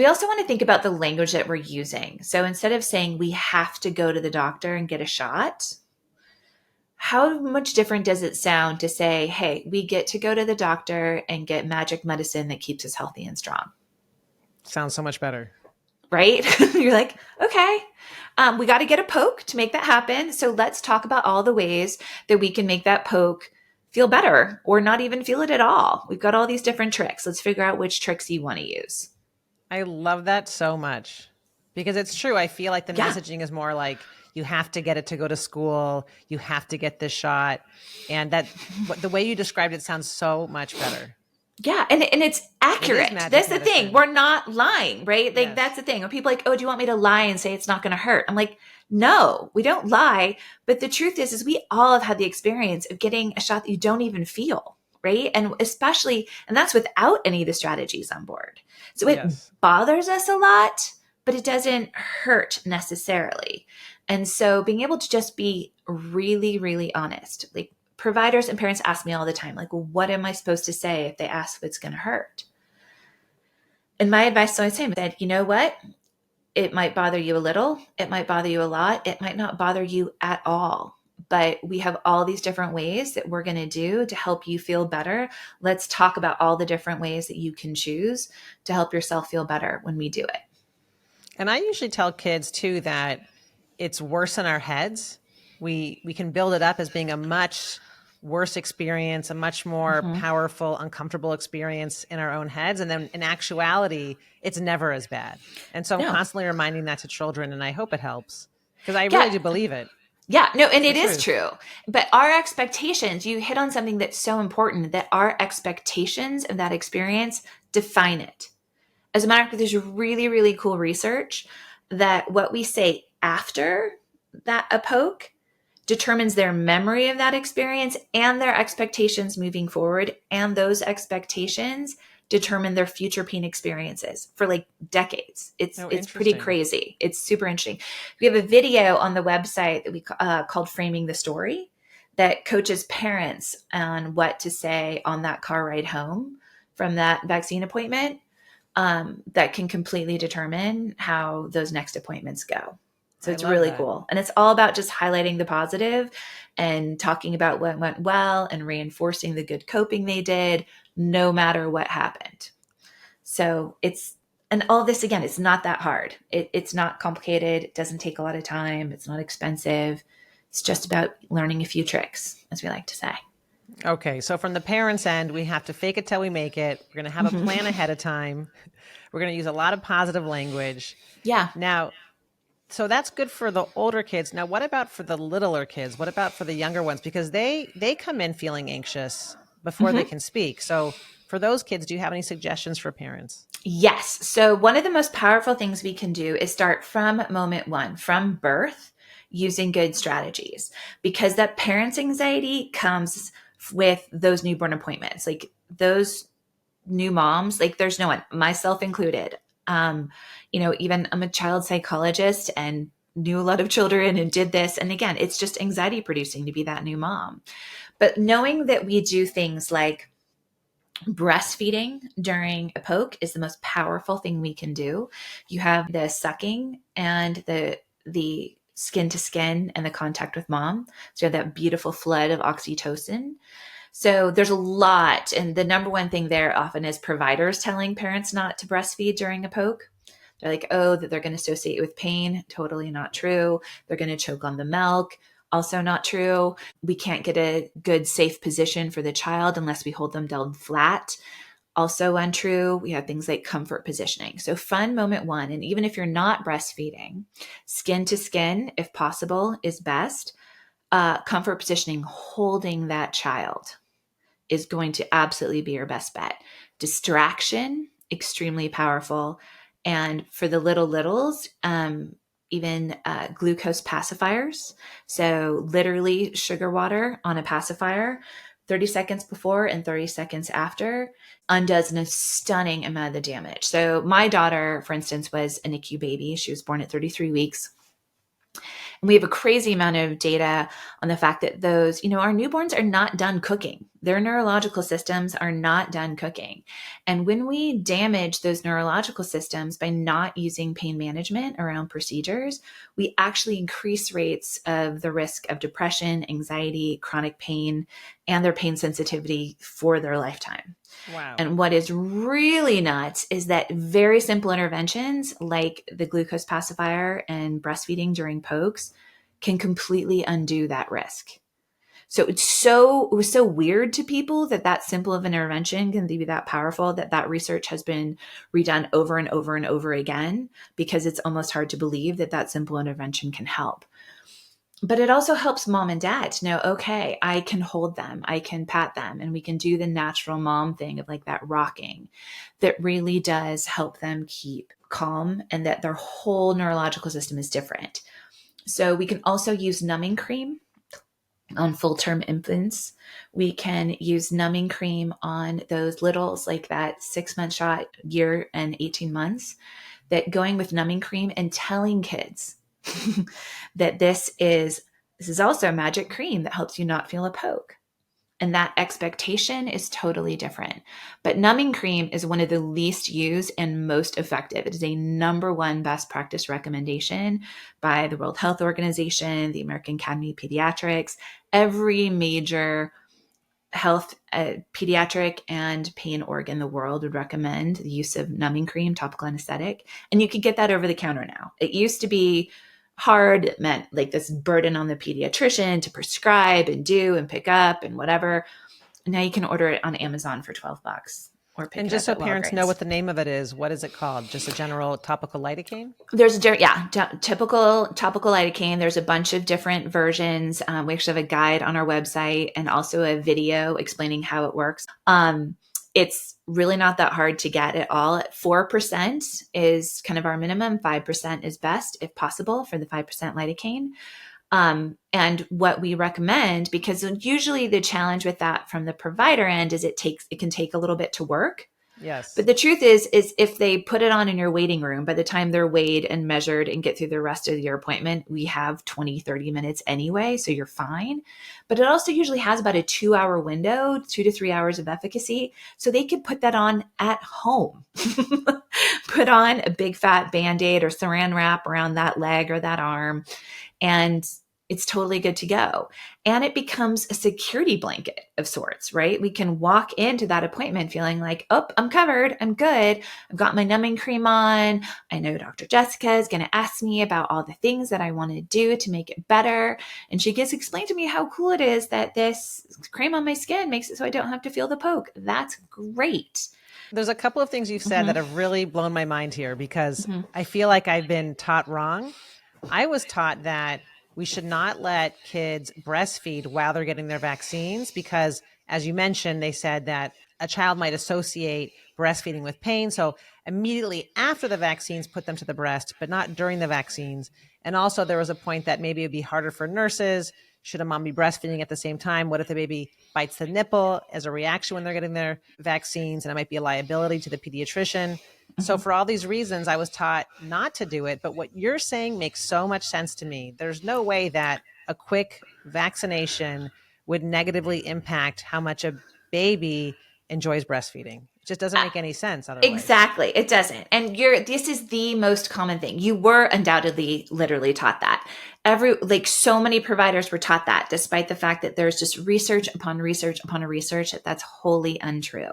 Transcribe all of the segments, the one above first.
We also want to think about the language that we're using. So instead of saying we have to go to the doctor and get a shot, how much different does it sound to say, hey, we get to go to the doctor and get magic medicine that keeps us healthy and strong? Sounds so much better. Right? You're like, okay, we got to get a poke to make that happen. So let's talk about all the ways that we can make that poke feel better or not even feel it at all. We've got all these different tricks. Let's figure out which tricks you want to use. I love that so much because it's true. I feel like the Yeah. messaging is more like you have to get it to go to school. You have to get this shot. And that the way you described it sounds so much better. Yeah, and it's accurate. That's the thing. We're not lying, right? Like, that's the thing. When people are like, oh, do you want me to lie and say it's not going to hurt? I'm like, no, we don't lie. But the truth is we all have had the experience of getting a shot that you don't even feel, right? And especially, and that's without any of the strategies on board. So it bothers us a lot, but it doesn't hurt necessarily. And so being able to just be really, really honest, like, providers and parents ask me all the time, like, well, what am I supposed to say if they ask if it's going to hurt? And my advice is always the same, that, you know what? It might bother you a little. It might bother you a lot. It might not bother you at all. But we have all these different ways that we're going to do to help you feel better. Let's talk about all the different ways that you can choose to help yourself feel better when we do it. And I usually tell kids too that it's worse in our heads. We can build it up as being a much worse experience, a much more powerful, uncomfortable experience in our own heads. And then in actuality, it's never as bad. And so I'm constantly reminding that to children, and I hope it helps because I really do believe it. Yeah, no, and it is true. But our expectations, you hit on something that's so important, that our expectations of that experience define it. As a matter of fact, there's really, really cool research that what we say after that a poke determines their memory of that experience and their expectations moving forward. And those expectations determine their future pain experiences for like decades. It's pretty crazy. It's super interesting. We have a video on the website that we called Framing the Story that coaches parents on what to say on that car ride home from that vaccine appointment, that can completely determine how those next appointments go. So it's really cool. And it's all about just highlighting the positive and talking about what went well and reinforcing the good coping they did, no matter what happened. So and all this, again, it's not that hard. It's not complicated. It doesn't take a lot of time. It's not expensive. It's just about learning a few tricks, as we like to say. Okay. So from the parents' end, we have to fake it till we make it. We're going to have a plan ahead of time. We're going to use a lot of positive language. Yeah. Now, so that's good for the older kids. Now, what about for the littler kids? What about for the younger ones? Because they come in feeling anxious before they can speak. So for those kids, do you have any suggestions for parents? Yes. So one of the most powerful things we can do is start from moment one, from birth, using good strategies, because that parent's anxiety comes with those newborn appointments. Like those new moms, like there's no one, myself included. Even I'm a child psychologist and knew a lot of children and did this. And again, it's just anxiety producing to be that new mom. But knowing that we do things like breastfeeding during a poke is the most powerful thing we can do. You have the sucking and the skin to skin and the contact with mom. So you have that beautiful flood of oxytocin. So there's a lot. And the number one thing there often is providers telling parents not to breastfeed during a poke. They're like, oh, that they're going to associate it with pain. Totally not true. They're going to choke on the milk. Also not true. We can't get a good, safe position for the child unless we hold them down flat. Also untrue. We have things like comfort positioning. So fun moment one. And even if you're not breastfeeding, skin to skin, if possible, is best. Comfort positioning, holding that child, is going to absolutely be your best bet. Distraction, extremely powerful. And for the littles, even glucose pacifiers. So literally sugar water on a pacifier, 30 seconds before and 30 seconds after, undoes a stunning amount of the damage. So my daughter, for instance, was a NICU baby. She was born at 33 weeks. And we have a crazy amount of data on the fact that those, our newborns are not done cooking. Their neurological systems are not done cooking. And when we damage those neurological systems by not using pain management around procedures, we actually increase rates of the risk of depression, anxiety, chronic pain, and their pain sensitivity for their lifetime. Wow. And what is really nuts is that very simple interventions like the glucose pacifier and breastfeeding during pokes can completely undo that risk. So it was so weird to people that simple of an intervention can be that powerful, that research has been redone over and over and over again, because it's almost hard to believe that simple intervention can help. But it also helps mom and dad to know, okay, I can hold them, I can pat them, and we can do the natural mom thing of like that rocking that really does help them keep calm, and that their whole neurological system is different. So we can also use numbing cream on full-term infants. We can use numbing cream on those littles, like that 6-month shot, year and 18 months, that going with numbing cream and telling kids that this is also a magic cream that helps you not feel a poke. And that expectation is totally different. But numbing cream is one of the least used and most effective. It is a number one best practice recommendation by the World Health Organization, the American Academy of Pediatrics, every major health, pediatric and pain org in the world would recommend the use of numbing cream, topical anesthetic. And you could get that over the counter now. It used to be hard. It meant like this burden on the pediatrician to prescribe and do and pick up and whatever. Now you can order it on Amazon for $12 or pick And it just up so at parents Walgreens. know what the name of it is, what is it called? Just a general topical lidocaine? There's typical topical lidocaine. There's a bunch of different versions. We actually have a guide on our website and also a video explaining how it works. It's really not that hard to get at all. 4% is kind of our minimum. 5% is best if possible for the 5% lidocaine. And what we recommend, because usually the challenge with that from the provider end is it can take a little bit to work. Yes. But the truth is if they put it on in your waiting room, by the time they're weighed and measured and get through the rest of your appointment, we have 20, 30 minutes anyway, so you're fine. But it also usually has about a 2-hour window, 2 to 3 hours of efficacy. So they could put that on at home. Put on a big fat Band-Aid or saran wrap around that leg or that arm, and it's totally good to go. And it becomes a security blanket of sorts, right? We can walk into that appointment feeling like, oh, I'm covered. I'm good. I've got my numbing cream on. I know Dr. Jessica is going to ask me about all the things that I want to do to make it better. And she gets explained to me how cool it is that this cream on my skin makes it so I don't have to feel the poke. That's great. There's a couple of things you've said that have really blown my mind here, because I feel like I've been taught wrong. I was taught that we should not let kids breastfeed while they're getting their vaccines because, as you mentioned, they said that a child might associate breastfeeding with pain. So immediately after the vaccines, put them to the breast, but not during the vaccines. And also there was a point that maybe it'd be harder for nurses. Should a mom be breastfeeding at the same time? What if the baby bites the nipple as a reaction when they're getting their vaccines? And it might be a liability to the pediatrician. So for all these reasons, I was taught not to do it. But what you're saying makes so much sense to me. There's no way that a quick vaccination would negatively impact how much a baby enjoys breastfeeding. It just doesn't make any sense otherwise. Exactly. It doesn't. And this is the most common thing. You were undoubtedly literally taught that. So many providers were taught that, despite the fact that there's just research upon research upon research that's wholly untrue.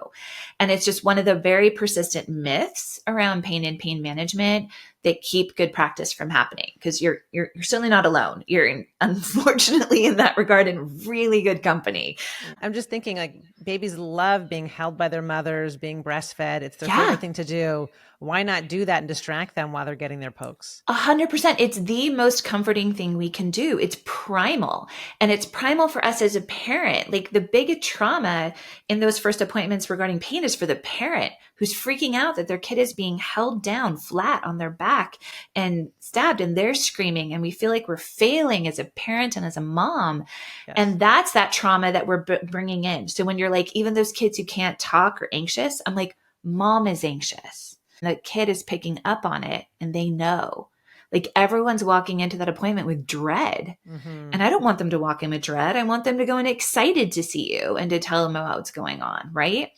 And it's just one of the very persistent myths around pain and pain management that keep good practice from happening, because you're certainly not alone. You're unfortunately in that regard in really good company. I'm just thinking, like, babies love being held by their mothers, being breastfed. It's their favorite thing to do. Why not do that and distract them while they're getting their pokes? 100%. It's the most comforting thing we can do. It's primal. And it's primal for us as a parent. Like, the biggest trauma in those first appointments regarding pain is for the parent who's freaking out that their kid is being held down flat on their back and stabbed, and they're screaming. And we feel like we're failing as a parent and as a mom. Yes. And that's that trauma that we're bringing in. So when you're like, even those kids who can't talk or anxious, I'm like, mom is anxious. The kid is picking up on it and they know. Like everyone's walking into that appointment with dread. Mm-hmm. And I don't want them to walk in with dread. I want them to go in excited to see you and to tell them about what's going on, right?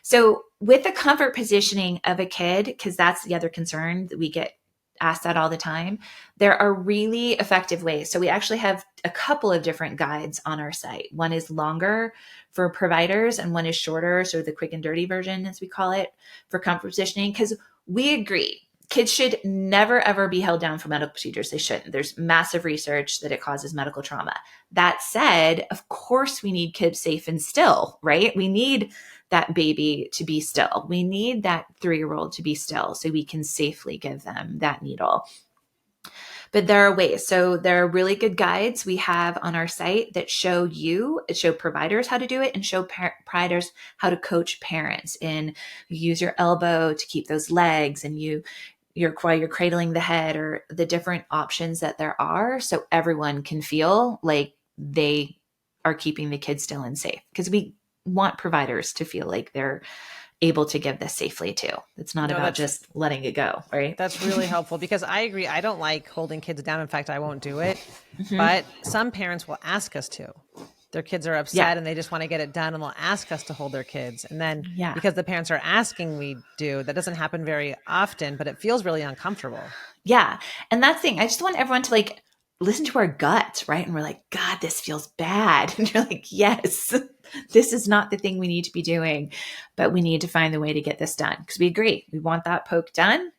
So with the comfort positioning of a kid, because that's the other concern that we get asked that all the time, there are really effective ways. So we actually have a couple of different guides on our site. One is longer for providers and one is shorter, so the quick and dirty version, as we call it, for comfort positioning, because we agree kids should never, ever be held down for medical procedures. They shouldn't. There's massive research that it causes medical trauma. That said, of course, we need kids safe and still, right? We need that baby to be still. We need that 3-year-old to be still so we can safely give them that needle. But there are ways. So there are really good guides we have on our site that show providers how to do it and show providers how to coach parents. And you use your elbow to keep those legs, and while you're cradling the head, or the different options that there are, so everyone can feel like they are keeping the kids still and safe. Because we want providers to feel like they're able to give this safely too. It's not about just letting it go, right? That's really helpful, because I agree. I don't like holding kids down. In fact, I won't do it. But some parents will ask us to. Their kids are upset and they just want to get it done, and they'll ask us to hold their kids. And then because the parents are asking, we do. That doesn't happen very often, but it feels really uncomfortable. Yeah. And that's the thing. I just want everyone to like listen to our gut, right? And we're like, God, this feels bad. And you're like, yes, this is not the thing we need to be doing, but we need to find the way to get this done. Because we agree. We want that poke done.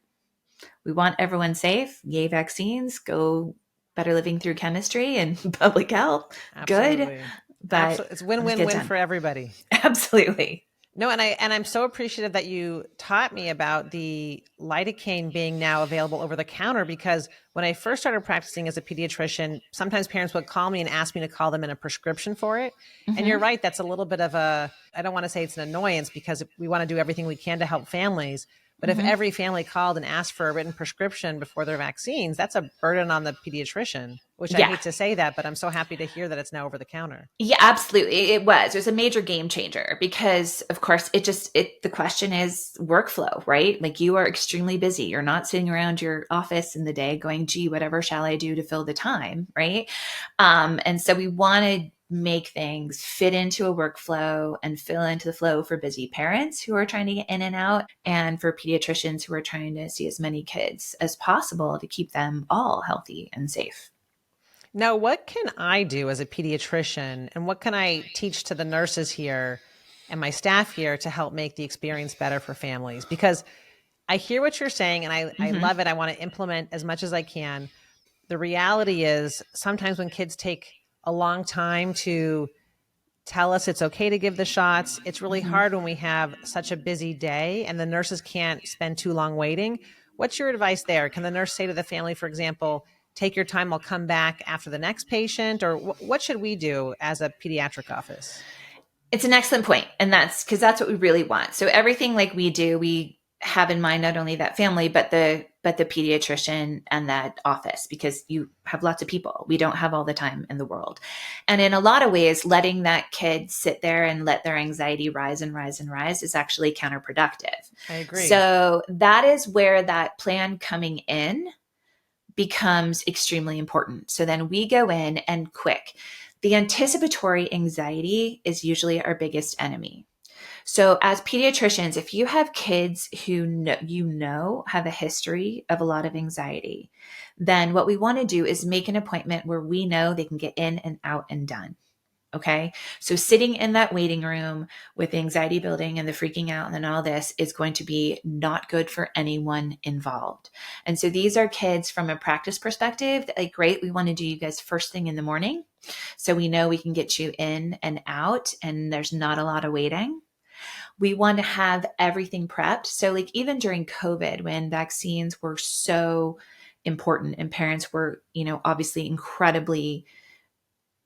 We want everyone safe. Yay, vaccines. Go better living through chemistry and public health. Absolutely. Good. But it's win-win-win for everybody. Absolutely. No, and I'm so appreciative that you taught me about the lidocaine being now available over the counter, because when I first started practicing as a pediatrician, sometimes parents would call me and ask me to call them in a prescription for it. And you're right, that's a little bit of I don't want to say it's an annoyance, because we want to do everything we can to help families. But if every family called and asked for a written prescription before their vaccines, that's a burden on the pediatrician, which I hate to say that, but I'm so happy to hear that it's now over the counter. Yeah, absolutely. It was a major game changer, because of course the question is workflow, right? Like, you are extremely busy. You're not sitting around your office in the day going, gee, whatever shall I do to fill the time, right? And so we want to make things fit into a workflow and fill into the flow for busy parents who are trying to get in and out, and for pediatricians who are trying to see as many kids as possible to keep them all healthy and safe. Now, what can I do as a pediatrician, and what can I teach to the nurses here and my staff here to help make the experience better for families? Because I hear what you're saying, and I love it. I want to implement as much as I can. The reality is, sometimes when kids take a long time to tell us it's okay to give the shots, it's really hard when we have such a busy day and the nurses can't spend too long waiting. What's your advice there? Can the nurse say to the family, for example, take your time, I'll come back after the next patient? Or what should we do as a pediatric office? It's an excellent point. And that's because that's what we really want. So everything like we do, we have in mind not only that family, but the pediatrician and that office, because you have lots of people. We don't have all the time in the world. And in a lot of ways, letting that kid sit there and let their anxiety rise and rise and rise is actually counterproductive. I agree. So that is where that plan coming in becomes extremely important. So then we go in and quick. The anticipatory anxiety is usually our biggest enemy. So as pediatricians, if you have kids who have a history of a lot of anxiety, then what we want to do is make an appointment where we know they can get in and out and done. Okay. So sitting in that waiting room with the anxiety building and the freaking out and then all this is going to be not good for anyone involved. And so these are kids from a practice perspective that, like, great, we want to do you guys first thing in the morning, so we know we can get you in and out and there's not a lot of waiting. We want to have everything prepped. So like even during COVID, when vaccines were so important and parents were, obviously incredibly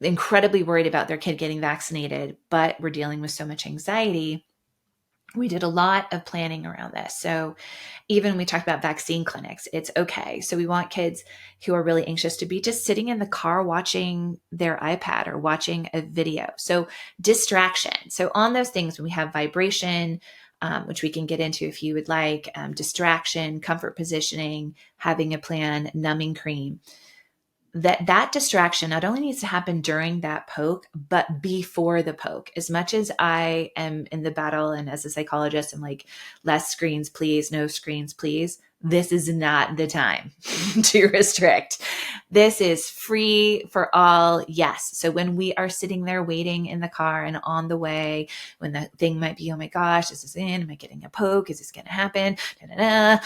worried about their kid getting vaccinated, but we're dealing with so much anxiety, we did a lot of planning around this. So even when we talked about vaccine clinics, it's okay. So we want kids who are really anxious to be just sitting in the car watching their iPad or watching a video. So distraction. So on those things, when we have vibration, which we can get into if you would like, distraction, comfort positioning, having a plan, numbing cream. That distraction not only needs to happen during that poke, but before the poke. As much as I am in the battle, and as a psychologist, I'm like, less screens, please, no screens, please. This is not the time to restrict. This is free for all. Yes. So when we are sitting there waiting in the car and on the way, when the thing might be, oh my gosh, this is in, am I getting a poke? Is this going to happen? Da-da-da.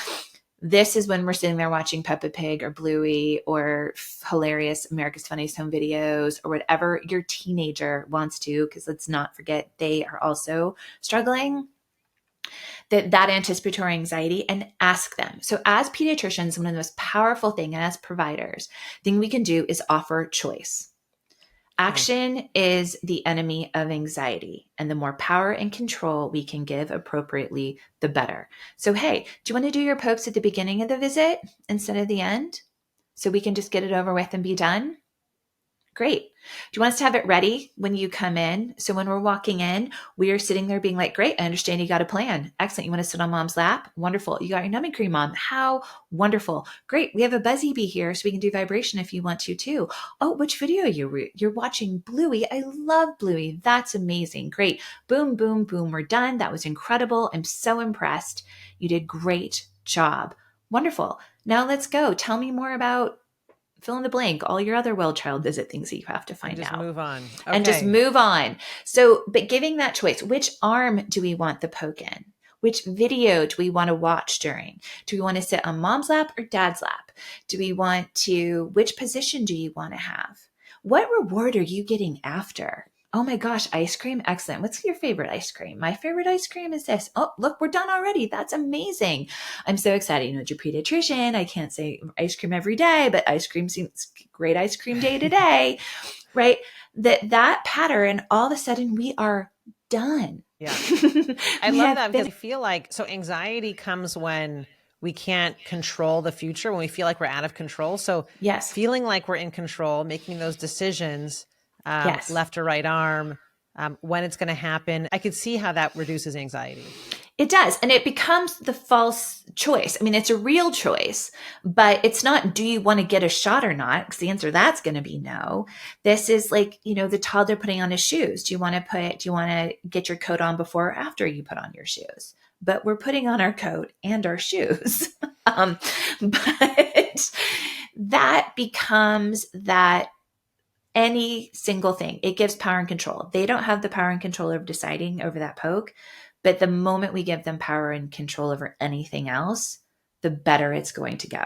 This is when we're sitting there watching Peppa Pig or Bluey or hilarious America's Funniest Home Videos or whatever your teenager wants to, because let's not forget they are also struggling. That anticipatory anxiety, and ask them. So as pediatricians, one of the most powerful things, and as providers, thing we can do is offer choice. Action is the enemy of anxiety, and the more power and control we can give appropriately, the better. So, hey, do you want to do your pokes at the beginning of the visit instead of the end so we can just get it over with and be done? Great. Do you want us to have it ready when you come in? So when we're walking in, we are sitting there being like, great, I understand you got a plan. Excellent. You want to sit on mom's lap? Wonderful. You got your numbing cream, mom. How wonderful. Great. We have a Buzzy Bee here so we can do vibration if you want to too. Oh, which video you're watching? Bluey. I love Bluey. That's amazing. Great. Boom, boom, boom. We're done. That was incredible. I'm so impressed. You did great job. Wonderful. Now let's go. Tell me more about fill in the blank, all your other well child visit things that you have to find out. Move on. Okay. And just move on. So, but giving that choice, which arm do we want the poke in? Which video do we want to watch during? Do we want to sit on mom's lap or dad's lap? Do we want to, which position do you want to have? What reward are you getting after? Oh my gosh, ice cream. Excellent. What's your favorite ice cream? My favorite ice cream is this. Oh, look, we're done already. That's amazing. I'm so excited. You know, as your pediatrician, I can't say ice cream every day, but ice cream seems great ice cream day to day, right? That pattern, all of a sudden we are done. Yeah. I love that because I feel like, so anxiety comes when we can't control the future, when we feel like we're out of control. So yes, feeling like we're in control, making those decisions, yes, left or right arm, when it's going to happen. I could see how that reduces anxiety. It does. And it becomes the false choice. I mean, it's a real choice, but it's not, do you want to get a shot or not? Because the answer that's going to be no. This is like, you know, the toddler putting on his shoes. Do you want to get your coat on before or after you put on your shoes? But we're putting on our coat and our shoes. But that becomes that any single thing. It gives power and control. They don't have the power and control of deciding over that poke, but the moment we give them power and control over anything else, the better it's going to go.